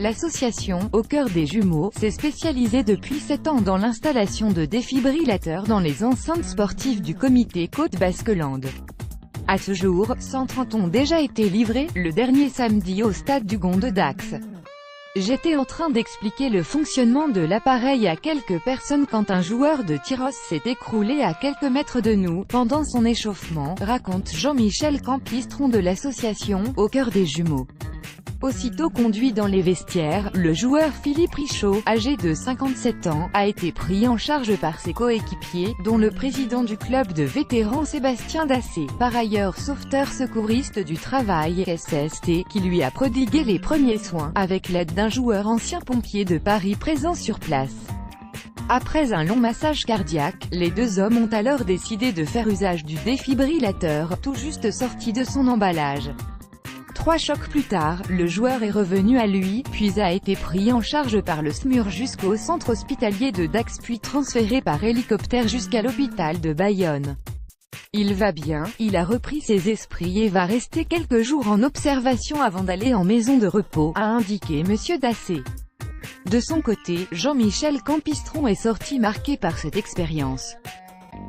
l'association « Au cœur des jumeaux » s'est spécialisée depuis 7 ans dans l'installation de défibrillateurs dans les enceintes sportives du comité Côte Basque-Land. À ce jour, 130 ont déjà été livrés, le dernier samedi au stade du Gond de Dax. J'étais en train d'expliquer le fonctionnement de l'appareil à quelques personnes quand un joueur de tiros s'est écroulé à quelques mètres de nous, pendant son échauffement, raconte Jean-Michel Campistron de l'association « Au cœur des jumeaux ». Aussitôt conduit dans les vestiaires, le joueur Philippe Richaud, âgé de 57 ans, a été pris en charge par ses coéquipiers, dont le président du club de vétérans Sébastien Dassé, par ailleurs sauveteur secouriste du travail SST, qui lui a prodigué les premiers soins, avec l'aide d'un joueur ancien pompier de Paris présent sur place. Après un long massage cardiaque, les deux hommes ont alors décidé de faire usage du défibrillateur, tout juste sorti de son emballage. 3 chocs plus tard, le joueur est revenu à lui, puis a été pris en charge par le SMUR jusqu'au centre hospitalier de Dax puis transféré par hélicoptère jusqu'à l'hôpital de Bayonne. Il va bien, il a repris ses esprits et va rester quelques jours en observation avant d'aller en maison de repos, a indiqué Monsieur Dassé. De son côté, Jean-Michel Campistron est sorti marqué par cette expérience.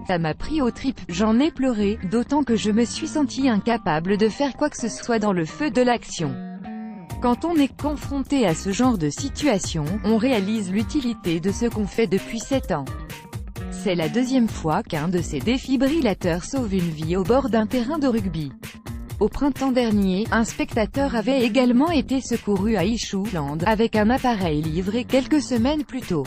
Ça m'a pris aux tripes, j'en ai pleuré, d'autant que je me suis senti incapable de faire quoi que ce soit dans le feu de l'action. Quand on est confronté à ce genre de situation, on réalise l'utilité de ce qu'on fait depuis 7 ans. C'est la deuxième fois qu'un de ces défibrillateurs sauve une vie au bord d'un terrain de rugby. Au printemps dernier, un spectateur avait également été secouru à Ischouland, avec un appareil livré quelques semaines plus tôt.